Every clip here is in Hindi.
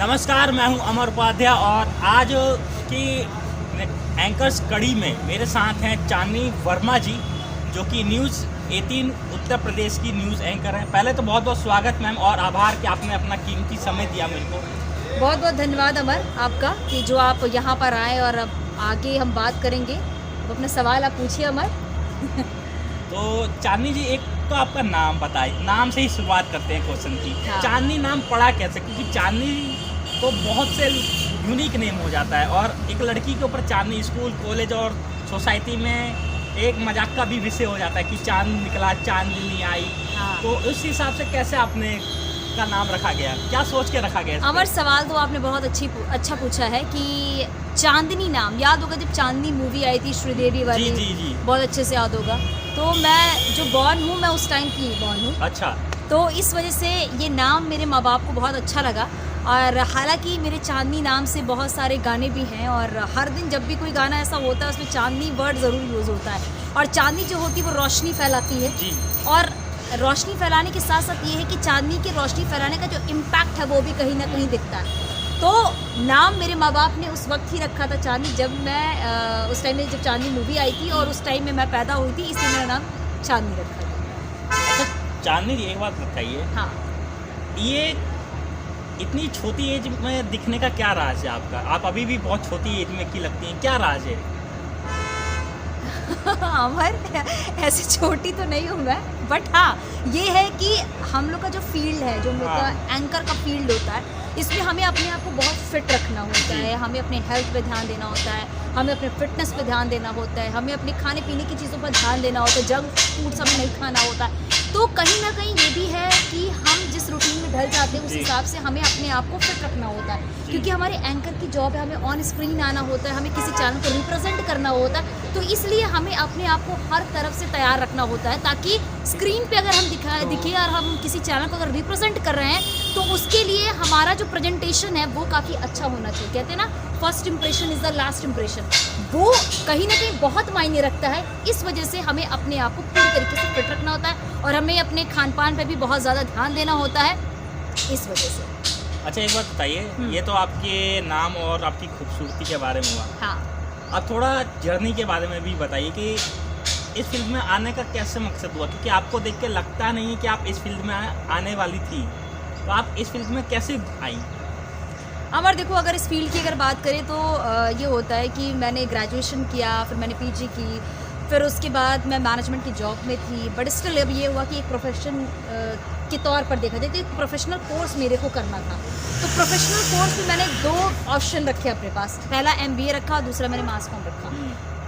नमस्कार, मैं हूं अमर उपाध्याय और आज की एंकर्स कड़ी में मेरे साथ हैं चांदनी वर्मा जी, जो कि न्यूज़ 18 उत्तर प्रदेश की न्यूज़ एंकर हैं। पहले तो बहुत बहुत स्वागत मैम और आभार कि आपने अपना कीमती समय दिया मेरे को। बहुत बहुत धन्यवाद अमर आपका कि जो आप यहाँ पर आए और अब आगे हम बात करेंगे। अब अपना सवाल आप पूछिए अमर। तो चांदनी जी, एक तो आपका नाम बताइए, नाम से ही शुरुआत करते हैं क्वेश्चन की। हाँ। चांदनी नाम पड़ा कैसे? क्योंकि चांदनी तो बहुत से यूनिक नेम हो जाता है और एक लड़की के ऊपर चांदनी स्कूल, कॉलेज और सोसाइटी में एक मजाक का भी विषय हो जाता है कि चांद निकला, चांदनी आई। हाँ। तो उस हिसाब से कैसे आपने का नाम रखा गया, क्या सोच के रखा गया इस पे? अमर, सवाल तो आपने बहुत अच्छा पूछा है कि चांदनी नाम याद होगा जब चांदनी मूवी आई थी श्रीदेवी वाली। जी जी जी। बहुत अच्छे से याद होगा। तो मैं जो बॉर्न हूँ, मैं उस टाइम की बॉर्न हूँ। अच्छा। तो इस वजह से ये नाम मेरे माँ बाप को बहुत अच्छा लगा। और हालांकि मेरे चांदनी नाम से बहुत सारे गाने भी हैं और हर दिन जब भी कोई गाना ऐसा होता है उसमें चांदनी वर्ड ज़रूर यूज़ होता है। और चांदनी जो होती है वो रोशनी फैलाती है जी। और रोशनी फैलाने के साथ साथ ये है कि चांदनी की रोशनी फैलाने का जो इम्पैक्ट है वो भी कहीं ना कहीं दिखता है। तो नाम मेरे माँ बाप ने उस वक्त ही रखा था चांदनी, जब मैं उस टाइम में जब चांदनी मूवी आई थी और उस टाइम में मैं पैदा हुई थी, इसलिए मेरा नाम चांदनी रखा था। अच्छा चांदनी जी, एक बात बताइए। हाँ। ये इतनी छोटी एज में दिखने का क्या राज है आपका? आप अभी भी बहुत छोटी एज में की लगती हैं, क्या राज है? अमर, ऐसे छोटी तो नहीं हूँ मैं, बट हाँ ये है कि हम लोग का जो फील्ड है, जो मेरा एंकर का फील्ड होता है, इसमें हमें अपने आप को बहुत फिट रखना होता है। हमें अपने हेल्थ पे ध्यान देना होता है, हमें अपने फिटनेस पे ध्यान देना होता है, हमें अपने खाने पीने की चीज़ों पर ध्यान देना होता है, जंक फूड सब नहीं खाना होता है। तो कहीं ना कहीं ये भी है कि हम जिस रूटीन में ढल जाते हैं उस हिसाब से हमें अपने आप को फिट रखना होता है, क्योंकि हमारे एंकर की जॉब है, हमें ऑन स्क्रीन आना होता है, हमें किसी चैनल को रिप्रेजेंट करना होता है। तो इसलिए हमें अपने आप को हर तरफ से तैयार रखना होता है, ताकि स्क्रीन पे अगर हम दिखे और हम किसी चैनल को अगर रिप्रेजेंट कर रहे हैं तो उसके लिए हमारा जो प्रेजेंटेशन है वो काफ़ी अच्छा होना चाहिए। कहते हैं ना, first impression is the last impression. वो कहीं ना कहीं बहुत मायने रखता है। इस वजह से हमें अपने आप को पूरी तरीके से फिट रखना होता है और हमें अपने खान पान पे भी बहुत ज़्यादा ध्यान देना होता है, इस वजह से। अच्छा एक बात बताइए, ये तो आपके नाम और आपकी खूबसूरती के बारे में हुआ। हाँ। अब थोड़ा जर्नी के बारे में भी बताइए कि इस फील्ड में आने का कैसे मकसद हुआ? क्योंकि आपको देख के लगता नहीं है कि आप इस फील्ड में आने वाली थी, तो आप इस फील्ड में कैसे आई? अमर देखो, अगर इस फील्ड की अगर बात करें तो ये होता है कि मैंने ग्रेजुएशन किया, फिर मैंने पीजी की, फिर उसके बाद मैं मैनेजमेंट की जॉब में थी। बट स्टिल अब ये हुआ कि एक प्रोफेशन के तौर पर देखा जाए तो एक प्रोफेशनल कोर्स मेरे को करना था। तो प्रोफेशनल कोर्स में मैंने 2 ऑप्शन रखे अपने पास। पहला MBA रखा, दूसरा मैंने मास कॉम रखा।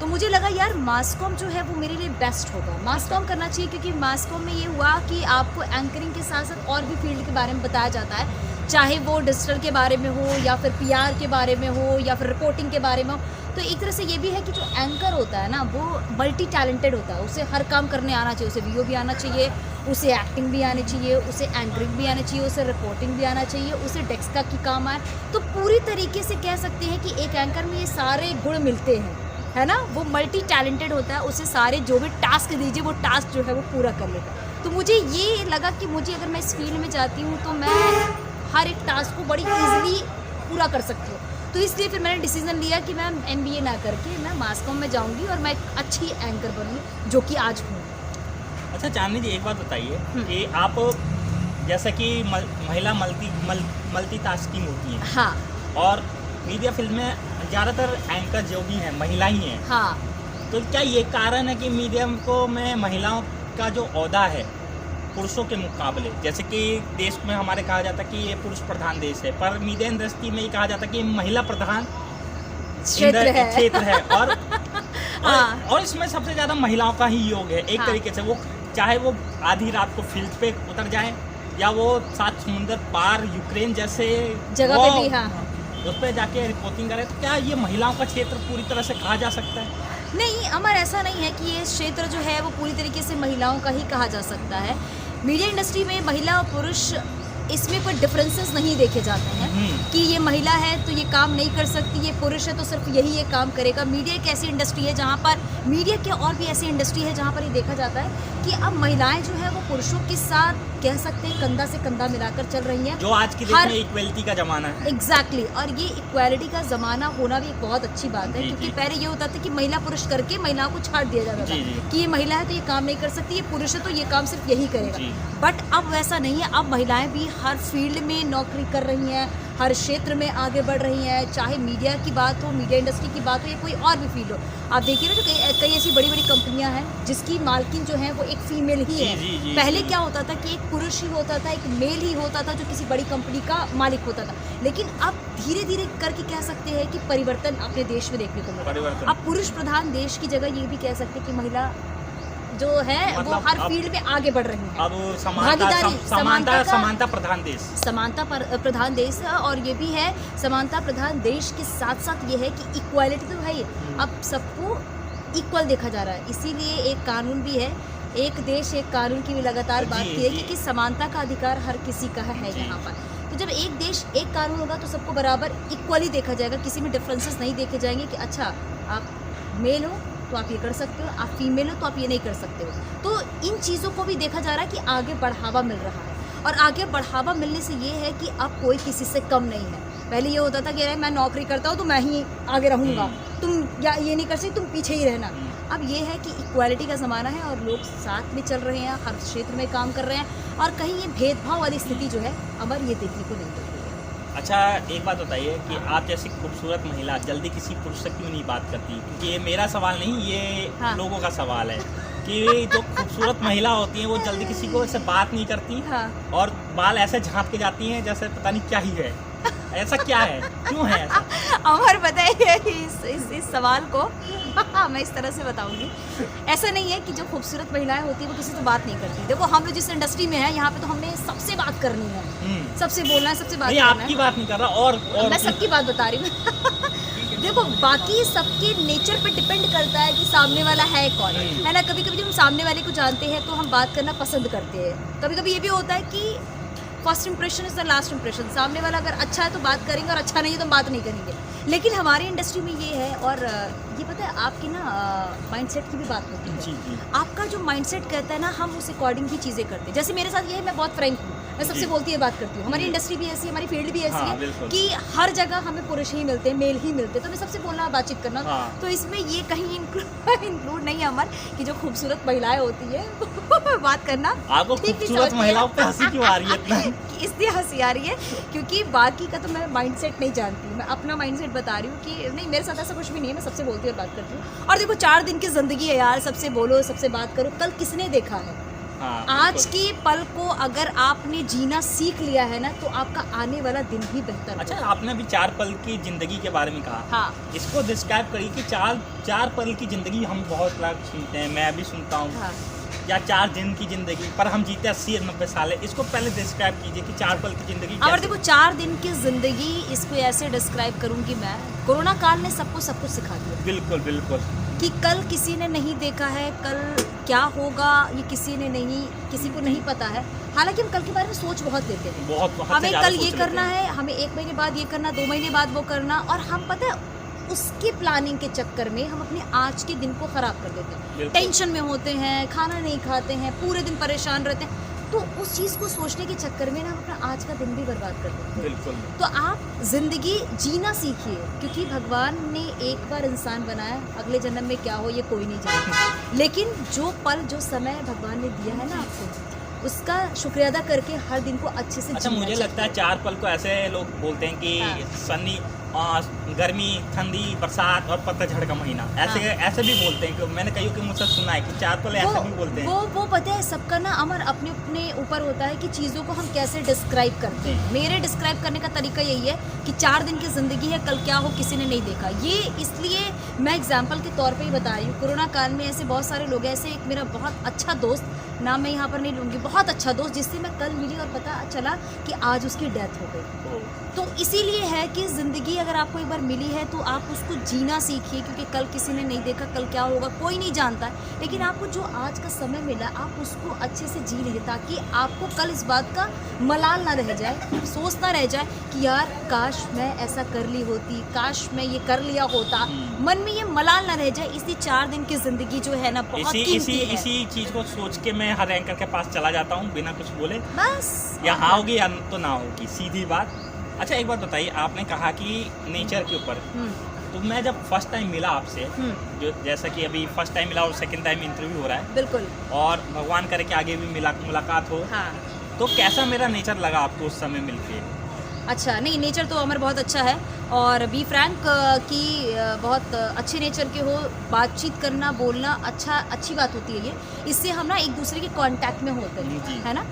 तो मुझे लगा यार मास कॉम जो है वो मेरे लिए बेस्ट होगा, मास कॉम करना चाहिए, क्योंकि मास कॉम में ये हुआ कि आपको एंकरिंग के साथ साथ और भी फील्ड के बारे में बताया जाता है, चाहे वो डिजिटल के बारे में हो या फिर PR के बारे में हो या फिर रिपोर्टिंग के बारे में हो। तो एक तरह से ये भी है कि जो एंकर होता है ना वो मल्टी टैलेंटेड होता है, उसे हर काम करने आना चाहिए, उसे VO भी आना चाहिए, उसे एक्टिंग भी आनी चाहिए, उसे एंकरिंग भी आना चाहिए, उसे रिपोर्टिंग भी आना चाहिए, उसे डेस्क की काम आए। तो पूरी तरीके से कह सकते हैं कि एक एंकर में ये सारे गुण मिलते हैं, है ना। वो मल्टी टैलेंटेड होता है, उसे सारे जो भी टास्क दीजिए वो टास्क जो है वो पूरा कर लेता है। तो मुझे ये लगा कि मुझे अगर मैं इस फील्ड में जाती हूँ तो मैं हर एक टास्क को बड़ी ईजिली पूरा कर सकती हूँ। तो इसलिए फिर मैंने डिसीजन लिया कि मैं MBA ना करके मैं मास कॉम में जाऊँगी और मैं एक अच्छी एंकर बनूँगी, जो कि आज हूँ। अच्छा चांदनी जी, एक बात बताइए कि आप जैसा कि महिला मल्टीटास्किंग होती है। हाँ। और मीडिया फील्ड में ज़्यादातर एंकर जो भी हैं महिला ही हैं। हाँ। तो क्या ये कारण है कि मीडिया को में महिलाओं का जो ओहदा है पुरुषों के मुकाबले, जैसे कि देश में हमारे कहा जाता है कि ये पुरुष प्रधान देश है, पर मीडिया इंडस्ट्री में ये कहा जाता है कि महिला प्रधान क्षेत्र है और इसमें सबसे ज़्यादा महिलाओं का ही योग है एक तरीके से। वो चाहे वो आधी रात को फील्ड पे उतर जाए या वो 7 समुंदर पार यूक्रेन जैसे जगह पे भी उस पर जाके रिपोर्टिंग करे। तो क्या ये महिलाओं का क्षेत्र पूरी तरह से कहा जा सकता है? नहीं अमर, ऐसा नहीं है कि ये क्षेत्र जो है वो पूरी तरीके से महिलाओं का ही कहा जा सकता है। मीडिया इंडस्ट्री में महिला और पुरुष इसमें कोई डिफरेंसेस नहीं देखे जाते हैं। कि ये महिला है तो ये काम नहीं कर सकती, ये पुरुष है तो सिर्फ यही ये काम करेगा। मीडिया एक ऐसी इंडस्ट्री है जहाँ पर मीडिया के और भी ऐसी इंडस्ट्री है जहाँ पर ये देखा जाता है कि अब महिलाएं जो है वो पुरुषों के साथ कह सकते हैं कंधा से कंधा मिलाकर चल रही हैं, जो आज की डेट में इक्वलिटी का जमाना है। एग्जैक्टली और ये इक्वालिटी का ज़माना होना भी एक बहुत अच्छी बात है, क्योंकि पहले ये होता था कि महिला पुरुष करके महिलाओं को छाट दिया जाता था कि ये महिला है तो ये काम नहीं कर सकती, ये पुरुष है तो ये काम सिर्फ यही करेगा। बट अब वैसा नहीं है, अब महिलाएं भी हर फील्ड में नौकरी कर रही हैं, हर क्षेत्र में आगे बढ़ रही हैं, चाहे मीडिया की बात हो, मीडिया इंडस्ट्री की बात हो या कोई और भी फील्ड हो। आप देखिए ना, जो कई ऐसी बड़ी बड़ी कंपनियां हैं जिसकी मालकिन जो है वो एक फीमेल ही है। पहले क्या होता था कि एक पुरुष ही होता था, एक मेल ही होता था जो किसी बड़ी कंपनी का मालिक होता था, लेकिन अब धीरे धीरे करके कह सकते हैं कि परिवर्तन अपने देश में देखने को मिला। अब पुरुष प्रधान देश की जगह ये भी कह सकते हैं कि महिला जो है मतलब वो हर फील्ड में आगे बढ़ रही है। अब समानता प्रधान देश, समानता प्रधान देश है, और ये भी है समानता प्रधान देश के साथ साथ ये है कि इक्वालिटी तो है ही, अब सबको इक्वल देखा जा रहा है। इसीलिए एक कानून भी है, एक देश एक कानून की भी लगातार बात की है कि समानता का अधिकार हर किसी का है यहाँ पर। तो जब एक देश एक कानून होगा तो सबको बराबर इक्वली देखा जाएगा, किसी में डिफरेंसेस नहीं देखे जाएंगे कि अच्छा आप मेल हो तो आप ये कर सकते हो, आप फीमेल हो तो आप ये नहीं कर सकते हो। तो इन चीज़ों को भी देखा जा रहा है कि आगे बढ़ावा मिल रहा है, और आगे बढ़ावा मिलने से ये है कि अब कोई किसी से कम नहीं है। पहले ये होता था कि अरे मैं नौकरी करता हूँ तो मैं ही आगे रहूँगा, तुम या ये नहीं कर सकते, तुम पीछे ही रहना। अब ये है कि इक्वालिटी का ज़माना है और लोग साथ में चल रहे हैं, हर क्षेत्र में काम कर रहे हैं, और कहीं ये भेदभाव वाली स्थिति जो है हमारे ये देखने को नहीं मिल रही है। अच्छा, एक बात बताइए कि आप जैसी खूबसूरत महिला जल्दी किसी पुरुष से क्यों नहीं बात करती? क्योंकि ये मेरा सवाल नहीं, ये लोगों का सवाल है कि जो खूबसूरत महिला होती हैं वो जल्दी किसी को ऐसे बात नहीं करती, और बाल ऐसे झाँप के जाती हैं जैसे पता नहीं क्या ही है। ऐसा क्या है, क्यों है ऐसा? अमर बताइए इस सवाल को मैं इस तरह से बताऊंगी। ऐसा नहीं है कि जो खूबसूरत महिलाएं होती है वो किसी से बात नहीं करती। देखो हम लोग जिस इंडस्ट्री में है यहाँ पे तो हमने सबसे बात करनी है, सबसे बोलना है, सबसे बात करना है। आपकी बात नहीं कर रहा, और मैं सबकी बात बता रही हूँ। देखो बाकी सबके नेचर पे डिपेंड करता है कि सामने वाला है कौन, है ना। कभी कभी जब हम सामने वाले को जानते हैं तो हम बात करना पसंद करते हैं। कभी कभी ये भी होता है कि first impression is the last impression. सामने वाला अगर अच्छा है तो बात करेंगे और अच्छा नहीं है तो बात नहीं करेंगे। लेकिन हमारी इंडस्ट्री में ये है, और ये पता है आपकी ना माइंडसेट की भी बात होती है। जी। आपका जो माइंडसेट कहता है ना, हम उस अकॉर्डिंग ही चीज़ें करते हैं। जैसे मेरे साथ ये है, मैं बहुत फ्रैंक हूँ, मैं सबसे बोलती है बात करती हूँ। हमारी इंडस्ट्री भी ऐसी है, हमारी फील्ड भी ऐसी है कि हर जगह हमें पुरुष ही मिलते हैं, मेल ही मिलते हैं, तो मैं सबसे बोलना बातचीत करना। तो इसमें ये कहीं इंक्लूड नहीं है अमर कि जो खूबसूरत महिलाएं होती है बात करना। आपको खूबसूरत महिलाओं पे हंसी क्यों आ रही है इतना? इसलिए हंसी आ रही है क्योंकि बाकी का तो मैं माइंडसेट नहीं जानती, मैं अपना माइंडसेट बता रही हूँ कि नहीं, मेरे साथ ऐसा कुछ भी नहीं है, मैं सबसे बोलती और बात करती हूँ। और देखो 4 दिन की जिंदगी है यार, सबसे बोलो, सबसे बात करो। कल किसने देखा है? आज के पल को अगर आपने जीना सीख लिया है ना तो आपका आने वाला दिन भी बेहतर होगा। अच्छा, आपने अभी 4 पल की जिंदगी के बारे में कहा। हाँ, इसको डिस्क्राइब करिए कि 4 पल की जिंदगी हम बहुत लोग सुनते हैं, मैं भी सुनता हूँ। हाँ। या 4 दिन की जिंदगी, पर हम जीते 80-90 साल है। इसको पहले डिस्क्राइब कीजिए कि 4 पल की जिंदगी। और देखो 4 दिन की जिंदगी, इसको ऐसे डिस्क्राइब करूंगी मैं, कोरोना काल ने सबको सब कुछ सिखा दिया। बिल्कुल बिल्कुल। कि कल किसी ने नहीं देखा है, कल क्या होगा ये किसी को नहीं पता है। हालांकि हम कल के बारे में सोच बहुत लेते हैं, बहुत हमें कल ये करना है, हमें 1 महीने बाद ये करना, 2 महीने बाद वो करना, और हम पता है उसके प्लानिंग के चक्कर में हम अपने आज के दिन को खराब कर देते हैं। टेंशन में होते हैं, खाना नहीं खाते हैं, पूरे दिन परेशान रहते हैं, तो उस चीज़ को सोचने के चक्कर में ना हम अपना आज का दिन भी बर्बाद कर देते हैं। बिल्कुल। तो आप जिंदगी जीना सीखिए, क्योंकि भगवान ने एक बार इंसान बनाया, अगले जन्म में क्या हो ये कोई नहीं जानता। लेकिन जो पल, जो समय भगवान ने दिया है ना आपको, उसका शुक्रिया अदा करके हर दिन को अच्छे से। अच्छा, मुझे लगता है 4 पल को ऐसे लोग बोलते हैं कि सनी, गर्मी, ठंडी, बरसात और पतझड़ का महीना, ऐसे भी बोलते हैं। कि मैंने कईयों के मुझसे सुना है कि 4 पल ऐसे भी बोलते हैं। वो पता है सबका ना अमर अपने अपने ऊपर होता है कि चीज़ों को हम कैसे डिस्क्राइब करते हैं। मेरे डिस्क्राइब करने का तरीका यही है कि 4 दिन की ज़िंदगी है, कल क्या हो किसी ने नहीं देखा। ये इसलिए मैं एग्जाम्पल के तौर पर ही बता रही हूँ। कोरोना काल में ऐसे बहुत सारे लोग, ऐसे एक मेरा बहुत अच्छा दोस्त, नाम मैं यहाँ पर नहीं लूँगी, बहुत अच्छा दोस्त, जिससे मैं कल मिली और पता चला कि आज उसकी डेथ हो गई। तो इसीलिए है कि ज़िंदगी अगर आपको एक बार मिली है तो आप उसको जीना सीखिए, क्योंकि कल किसी ने नहीं देखा कल क्या होगा कोई नहीं जानता है। लेकिन आपको जो आज का समय मिला आप उसको अच्छे से जी लीजिए, ताकि आपको कल इस बात का मलाल ना रह जाए, अफसोस ना रह जाए कि यार काश मैं ऐसा कर ली होती, काश मैं ये कर लिया होता, मन में ये मलाल ना रह जाए। इसलिए 4 दिन की ज़िंदगी जो है ना बहुत कीमती है। इसी चीज को सोच के मैं हर एंकर के पास चला जाता हूँ बिना कुछ बोले, बस या हाँ होगी या तो ना होगी, सीधी बात। अच्छा एक बात बताइए, आपने कहा कि नेचर के ऊपर, तो मैं जब फर्स्ट टाइम मिला आपसे, जो जैसा कि अभी फर्स्ट टाइम मिला और सेकंड टाइम इंटरव्यू हो रहा है, बिल्कुल, और भगवान करे कि आगे भी मुलाकात हो, हाँ। तो कैसा मेरा नेचर लगा आपको उस समय मिलके? अच्छा, नहीं नेचर तो अमर बहुत अच्छा है, और बी फ्रैंक की बहुत अच्छे नेचर के हो, बातचीत करना बोलना अच्छी बात होती है ये। इससे हम ना एक दूसरे के कांटेक्ट में होते हैं, है ना,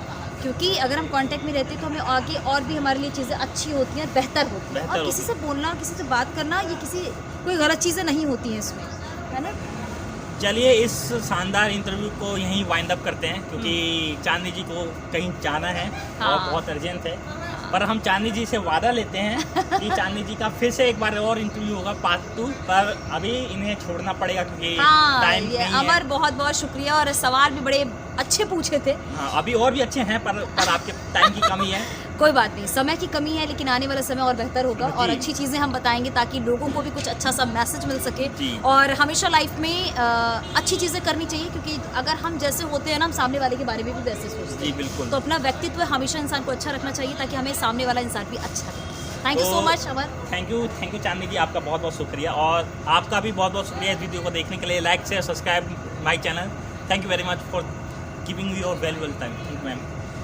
क्योंकि अगर हम कांटेक्ट में रहते हैं तो हमें आगे और भी हमारे लिए चीज़ें अच्छी होती हैं, बेहतर होती हैं। और किसी से बोलना, किसी से बात करना, ये कोई गलत चीज़ें नहीं होती हैं इसमें, है ना। चलिए इस शानदार इंटरव्यू को यहीं वाइंड अप करते हैं, क्योंकि चांदनी जी को कहीं जाना है और बहुत अर्जेंट है। पर हम चांदनी जी से वादा लेते हैं कि चांदनी जी का फिर से एक बार और इंटरव्यू होगा पार्ट 2, पर अभी इन्हें छोड़ना पड़ेगा क्योंकि टाइम नहीं है। अमर बहुत बहुत शुक्रिया, और सवाल भी बड़े अच्छे पूछे थे। हाँ, अभी और भी अच्छे हैं, पर आपके टाइम की कमी है। कोई बात नहीं, समय की कमी है, लेकिन आने वाला समय और बेहतर होगा और अच्छी चीज़ें हम बताएंगे ताकि लोगों को भी कुछ अच्छा सा मैसेज मिल सके। और हमेशा लाइफ में अच्छी चीज़ें करनी चाहिए, क्योंकि अगर हम जैसे होते हैं ना, हम सामने वाले के बारे में भी वैसे सोचते हैं। बिल्कुल। तो अपना व्यक्तित्व हमेशा इंसान को अच्छा रखना चाहिए, ताकि हमें सामने वाला इंसान भी अच्छा लगे। Thank you so much Amar. Thank you Chandni ji, आपका बहुत बहुत शुक्रिया, और आपका भी बहुत बहुत शुक्रिया इस वीडियो को देखने के लिए। Like share subscribe my channel. Thank you very much for giving your valuable time. Thank you ma'am.